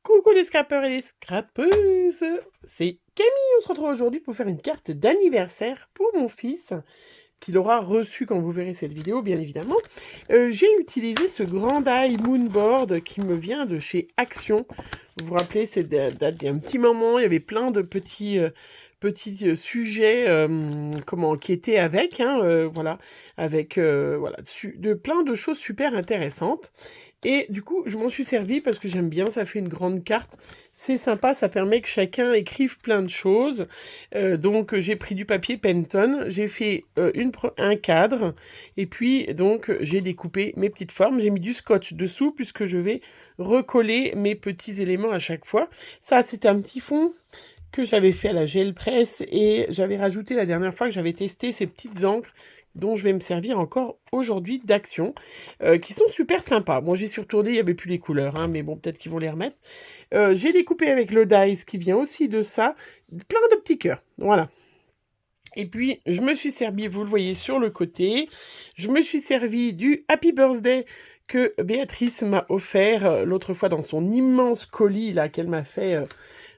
Coucou les scrappeurs et les scrappeuses, c'est Camille, on se retrouve aujourd'hui pour faire une carte d'anniversaire pour mon fils, qu'il aura reçu quand vous verrez cette vidéo, bien évidemment. J'ai utilisé ce grand die moonboard qui me vient de chez Action. Vous vous rappelez, c'est date d'il y a un petit moment, il y avait plein de petits sujets qui étaient avec, voilà, avec voilà, de plein de choses super intéressantes. Et du coup, je m'en suis servi parce que j'aime bien, ça fait une grande carte. C'est sympa, ça permet que chacun écrive plein de choses. Donc, j'ai pris du papier Penton, j'ai fait un cadre, et puis, donc, j'ai découpé mes petites formes. J'ai mis du scotch dessous, puisque je vais recoller mes petits éléments à chaque fois. Ça, c'est un petit fond que j'avais fait à la gel press, et j'avais rajouté la dernière fois que j'avais testé ces petites encres dont je vais me servir encore aujourd'hui d'Action, qui sont super sympas. Bon, j'y suis retournée, il n'y avait plus les couleurs, hein, mais bon, peut-être qu'ils vont les remettre. J'ai découpé avec le dice qui vient aussi de ça, plein de petits cœurs, voilà. Et puis, je me suis servi, vous le voyez sur le côté, je me suis servi du Happy Birthday que Béatrice m'a offert l'autre fois dans son immense colis, là, qu'elle m'a fait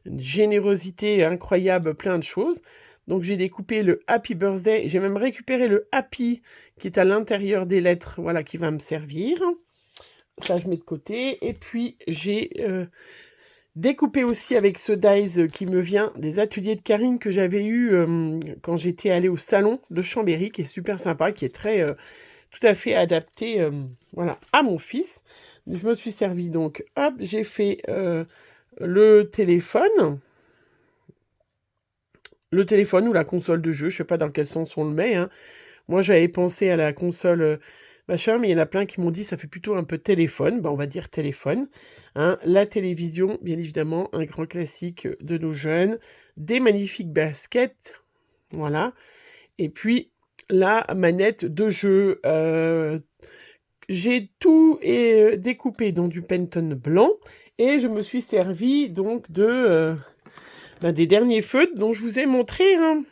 une générosité incroyable, plein de choses. Donc j'ai découpé le Happy Birthday, j'ai même récupéré le Happy qui est à l'intérieur des lettres, voilà, qui va me servir. Ça, je mets de côté. Et puis, j'ai découpé aussi avec ce dies qui me vient des ateliers de Karine que j'avais eu quand j'étais allée au salon de Chambéry, qui est super sympa, qui est très, tout à fait adapté, voilà, à mon fils. Je me suis servi donc, hop, j'ai fait le téléphone ou la console de jeu, je sais pas dans quel sens on le met, hein. Moi, j'avais pensé à la console machin, mais il y en a plein qui m'ont dit ça fait plutôt un peu téléphone. Ben, on va dire téléphone, hein. La télévision, bien évidemment, un grand classique de nos jeunes. Des magnifiques baskets, voilà. Et puis, la manette de jeu. J'ai tout découpé dans du Penton blanc. Et je me suis servi donc des derniers feutres dont je vous ai montré, hein,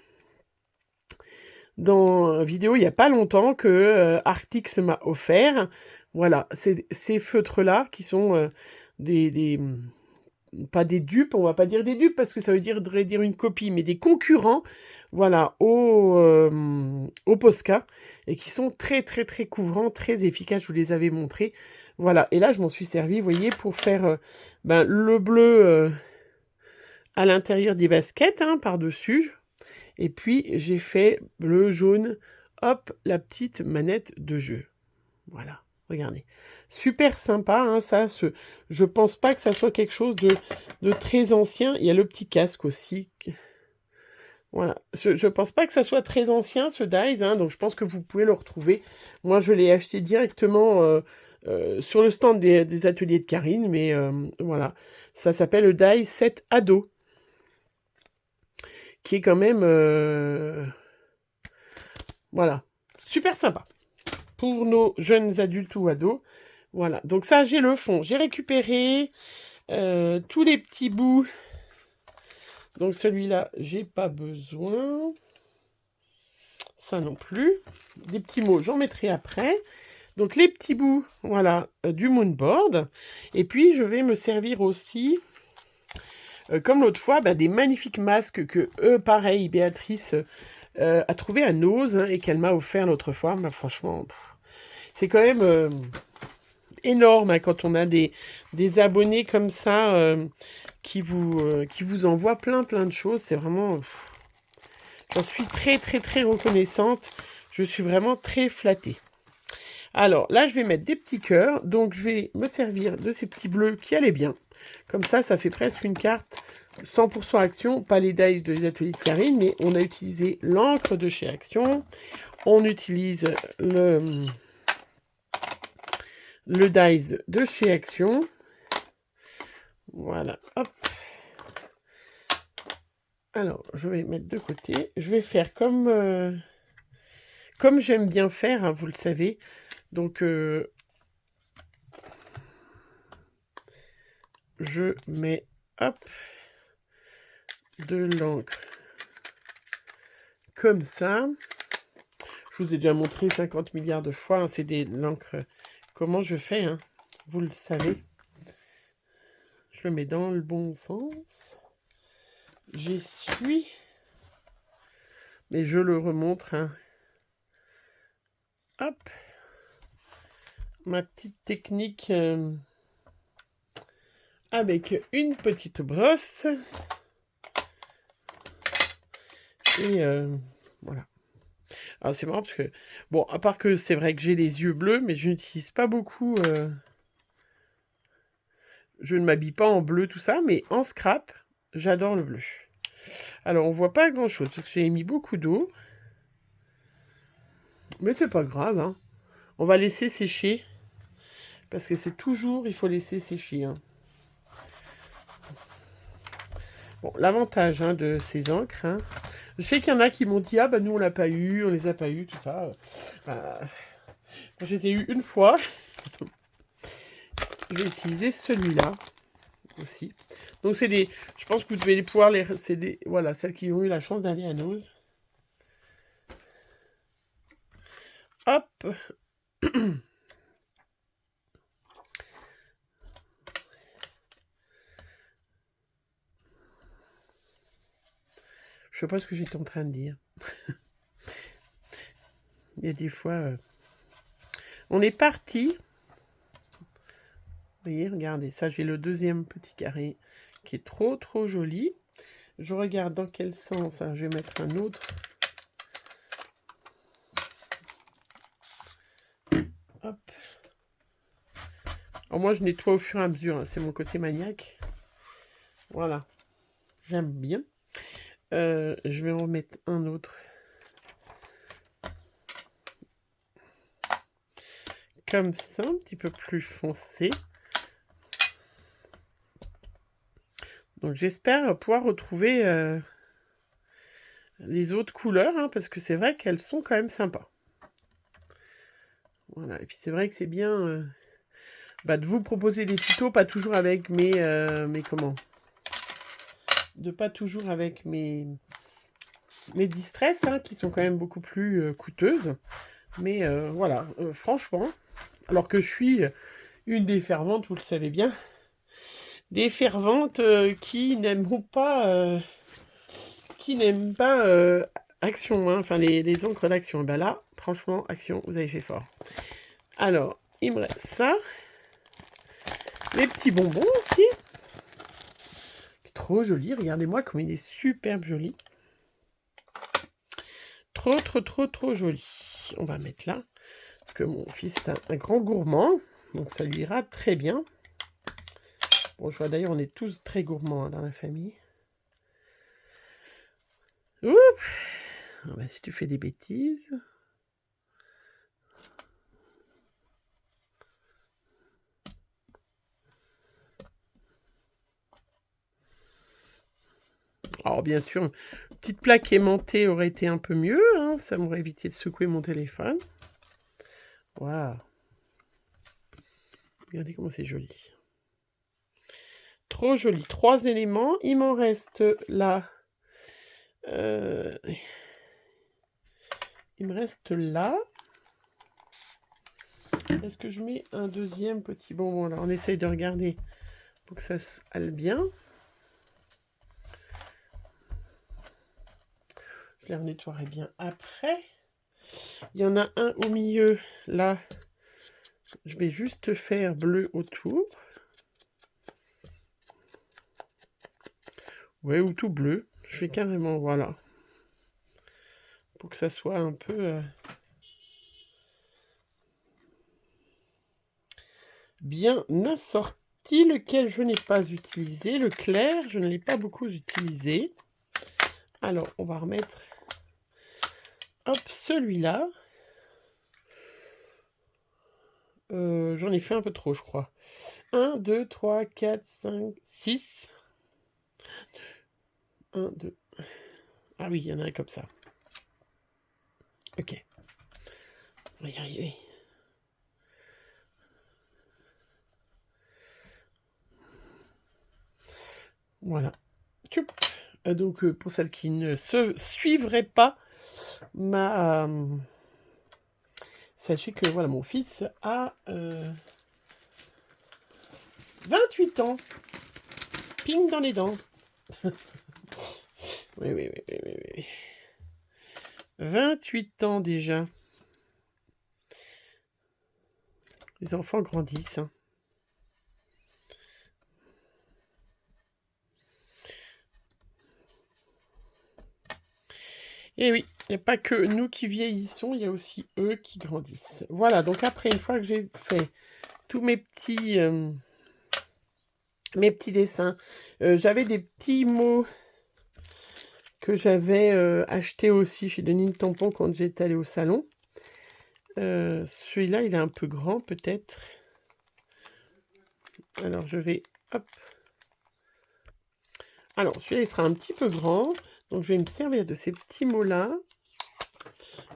dans une vidéo il n'y a pas longtemps que Arctix m'a offert. Voilà, ces feutres-là qui sont pas des dupes, on va pas dire des dupes parce que ça voudrait dire une copie, mais des concurrents, voilà, au Posca, et qui sont très très très couvrants, très efficaces, je vous les avais montrés. Voilà, et là je m'en suis servi, vous voyez, pour faire le bleu à l'intérieur des baskets, hein, par-dessus. Et puis, j'ai fait bleu, jaune, hop, la petite manette de jeu. Voilà, regardez. Super sympa, hein, ça. Je pense pas que ça soit quelque chose de très ancien. Il y a le petit casque aussi. Voilà, je pense pas que ça soit très ancien, ce dies, hein, donc je pense que vous pouvez le retrouver. Moi, je l'ai acheté directement sur le stand des ateliers de Karine, mais voilà. Ça s'appelle le dies 7 Ado, qui est quand même... voilà, super sympa pour nos jeunes adultes ou ados. Voilà, donc ça, j'ai le fond. J'ai récupéré tous les petits bouts. Donc celui-là, j'ai pas besoin. Ça non plus. Des petits mots, j'en mettrai après. Donc les petits bouts, voilà, du moonboard. Et puis, je vais me servir aussi, comme l'autre fois, des magnifiques masques que, pareil, Béatrice a trouvé à Nose, hein, et qu'elle m'a offert l'autre fois. Mais franchement, c'est quand même énorme, hein, quand on a des abonnés comme ça qui vous envoient plein de choses. C'est vraiment... j'en suis très très très reconnaissante. Je suis vraiment très flattée. Alors là, je vais mettre des petits cœurs. Donc je vais me servir de ces petits bleus qui allaient bien. Comme ça fait presque une carte 100% Action. Pas les dies de l'atelier de Karine, mais on a utilisé l'encre de chez Action. On utilise le dies de chez Action. Voilà, hop. Alors, je vais mettre de côté. Je vais faire comme j'aime bien faire, hein, vous le savez. Donc, je mets, hop, de l'encre comme ça. Je vous ai déjà montré 50 milliards de fois, hein, c'est de l'encre. Comment je fais, hein, vous le savez. Je le mets dans le bon sens. J'essuie. Mais je le remontre. Hein. Hop. Ma petite technique avec une petite brosse. Et voilà. Alors c'est marrant parce que, bon, à part que c'est vrai que j'ai les yeux bleus, mais je n'utilise pas beaucoup... Je ne m'habille pas en bleu, tout ça, mais en scrap, j'adore le bleu. Alors, on voit pas grand-chose, parce que j'ai mis beaucoup d'eau. Mais c'est pas grave, hein. On va laisser sécher. Parce que c'est toujours, il faut laisser sécher. Hein. Bon, l'avantage de ces encres, hein, je sais qu'il y en a qui m'ont dit, ah bah nous on l'a pas eu, on les a pas eu, tout ça. Moi, je les ai eu une fois. Je vais utiliser celui-là aussi. Donc c'est des, je pense que vous devez pouvoir les, c'est des, voilà, celles qui ont eu la chance d'aller à Nose. Hop. Je sais pas ce que j'étais en train de dire. Il y a des fois... On est parti. Vous voyez, regardez, ça j'ai le deuxième petit carré qui est trop joli. Je regarde dans quel sens. Alors, je vais mettre un autre. Hop. Alors moi je nettoie au fur et à mesure. Hein. C'est mon côté maniaque. Voilà. J'aime bien. Je vais en remettre un autre. Comme ça, un petit peu plus foncé. Donc j'espère pouvoir retrouver les autres couleurs, hein, parce que c'est vrai qu'elles sont quand même sympas. Voilà, et puis c'est vrai que c'est bien de vous proposer des tutos, pas toujours avec mes comment, de pas toujours avec mes distress, hein, qui sont quand même beaucoup plus coûteuses. Mais voilà, franchement, alors que je suis une des ferventes, vous le savez bien, des ferventes qui n'aiment pas Action, hein, enfin les encres d'Action. Ben là, franchement, Action, vous avez fait fort. Alors, il me reste ça. Les petits bonbons aussi. Trop joli, regardez-moi comme il est superbe joli. Trop joli. On va mettre là. Parce que mon fils est un grand gourmand. Donc ça lui ira très bien. Bon, je vois d'ailleurs, on est tous très gourmands hein, dans la famille. Oups. Ah bah, si tu fais des bêtises... Alors bien sûr, une petite plaque aimantée aurait été un peu mieux, hein, ça m'aurait évité de secouer mon téléphone. Waouh. Regardez comment c'est joli. Trop joli. 3 éléments. Il m'en reste là. Il me reste là. Est-ce que je mets un deuxième petit bonbon là? On essaye de regarder pour que ça aille bien. Je les nettoierai bien après. Il y en a un au milieu, là. Je vais juste faire bleu autour. Ouais, ou tout bleu. Je fais carrément, voilà. Pour que ça soit un peu... bien assorti, lequel je n'ai pas utilisé. Le clair, je ne l'ai pas beaucoup utilisé. Alors, on va remettre... Hop, celui-là. J'en ai fait un peu trop, je crois. 1, 2, 3, 4, 5, 6. 1, 2. Ah oui, il y en a un comme ça. Ok. On va y arriver. Voilà. Donc, pour celles qui ne se suivraient pas, sachez que voilà, mon fils a 28 ans. ping dans les dents. Oui. 28 ans déjà. Les enfants grandissent. Hein. Et oui, il n'y a pas que nous qui vieillissons, il y a aussi eux qui grandissent. Voilà, donc après, une fois que j'ai fait tous mes petits dessins, j'avais des petits mots que j'avais achetés aussi chez Denis Tampon quand j'étais allée au salon. Celui-là, il est un peu grand peut-être. Alors, je vais... Hop. Alors, celui-là, il sera un petit peu grand. Donc, je vais me servir de ces petits mots-là.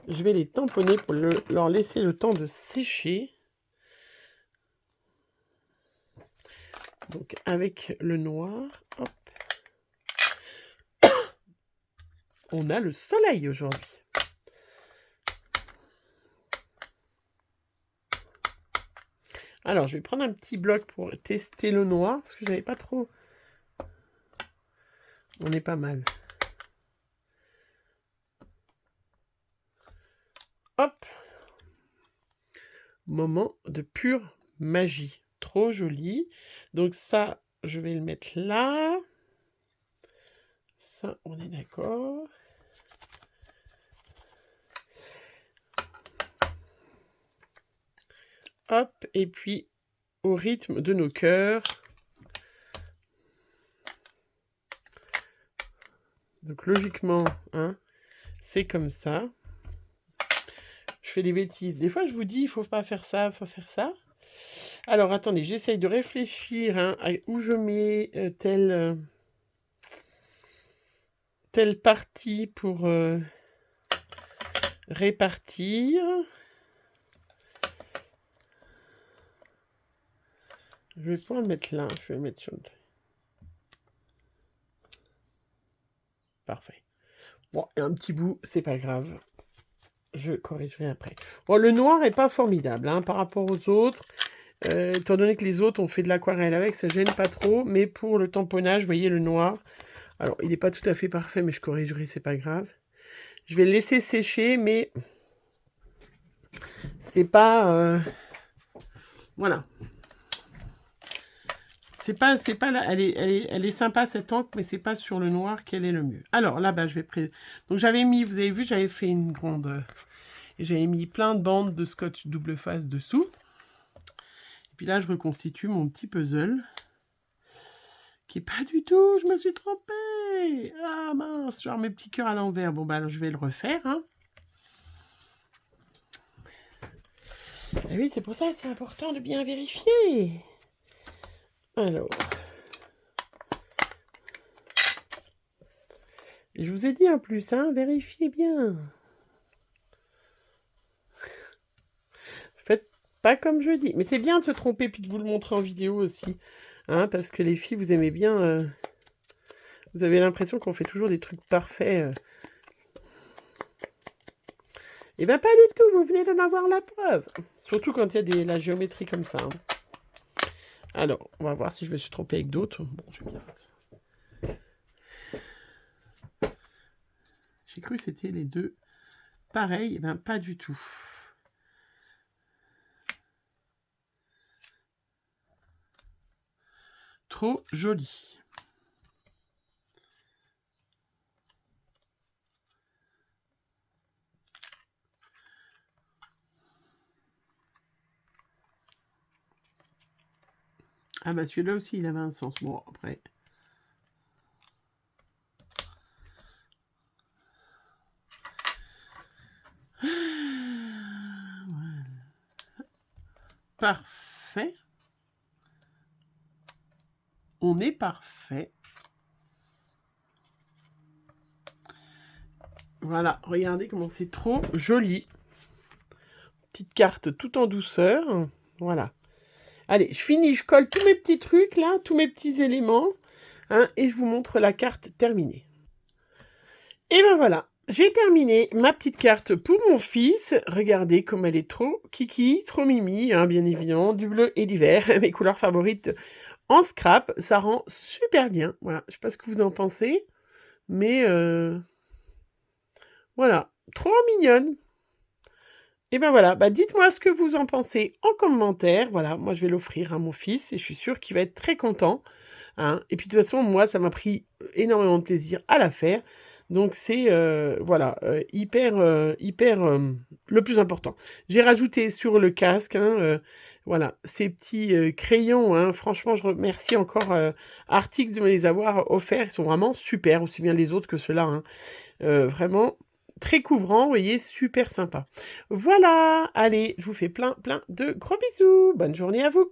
Je vais les tamponner pour leur laisser le temps de sécher. Donc, avec le noir, hop. On a le soleil aujourd'hui. Alors, je vais prendre un petit bloc pour tester le noir, parce que je n'avais pas trop... On est pas mal. Hop. Moment de pure magie. Trop joli. Donc ça, je vais le mettre là. Ça, on est d'accord. Hop, et puis au rythme de nos cœurs. Donc logiquement, hein, c'est comme ça. Je fais des bêtises. Des fois, je vous dis, il faut pas faire ça, il faut faire ça. Alors, attendez, j'essaye de réfléchir hein, à où je mets telle partie pour répartir. Je vais pas le mettre là, je vais le mettre sur le... Parfait. Bon, un petit bout, c'est pas grave. Je corrigerai après. Bon, le noir est pas formidable hein, par rapport aux autres. Étant donné que les autres ont fait de l'aquarelle avec, ça gêne pas trop. Mais pour le tamponnage, vous voyez le noir. Alors, il n'est pas tout à fait parfait, mais je corrigerai, c'est pas grave. Je vais le laisser sécher, mais c'est pas... Voilà. C'est pas là, elle est sympa cette encre, mais c'est pas sur le noir qu'elle est le mieux. Alors là-bas, je vais donc j'avais mis, vous avez vu, j'avais fait une grande... et j'avais mis plein de bandes de scotch double face dessous. Et puis là, je reconstitue mon petit puzzle. Qui est pas du tout, je me suis trompée. Ah mince, genre mes petits cœurs à l'envers. Bon bah alors, je vais le refaire. Hein. Et oui, c'est pour ça, c'est important de bien vérifier. Alors... Et je vous ai dit en plus, hein, vérifiez bien. Faites pas comme je dis. Mais c'est bien de se tromper puis de vous le montrer en vidéo aussi. Hein, parce que les filles, vous aimez bien... vous avez l'impression qu'on fait toujours des trucs parfaits. Eh bien, pas du tout, vous venez d'en avoir la preuve. Surtout quand il y a la géométrie comme ça. Hein. Alors, on va voir si je me suis trompée avec d'autres. Bon, je vais bien... J'ai cru que c'était les deux pareils. Eh bien, pas du tout. Trop joli. Ah bah celui-là aussi, il avait un sens. Bon, après... Voilà. Parfait. On est parfait. Voilà, regardez comment c'est trop joli. Petite carte tout en douceur. Voilà. Allez, je finis, je colle tous mes petits trucs là, tous mes petits éléments. Hein, et je vous montre la carte terminée. Et ben voilà, j'ai terminé ma petite carte pour mon fils. Regardez comme elle est trop kiki, trop mimi, hein, bien évidemment, du bleu et du vert, mes couleurs favorites En scrap, ça rend super bien. Voilà, je sais pas ce que vous en pensez, mais voilà, trop mignonne. Et ben voilà, bah dites-moi ce que vous en pensez en commentaire. Voilà, moi je vais l'offrir à mon fils et je suis sûre qu'il va être très content, hein. Et puis de toute façon, moi, ça m'a pris énormément de plaisir à la faire. Donc c'est voilà, hyper, le plus important. J'ai rajouté sur le casque, hein, voilà, ces petits crayons, hein. Franchement, je remercie encore Artix de me les avoir offerts. Ils sont vraiment super, aussi bien les autres que ceux-là, hein. Vraiment très couvrant, vous voyez, super sympa. Voilà, allez, je vous fais plein de gros bisous. Bonne journée à vous.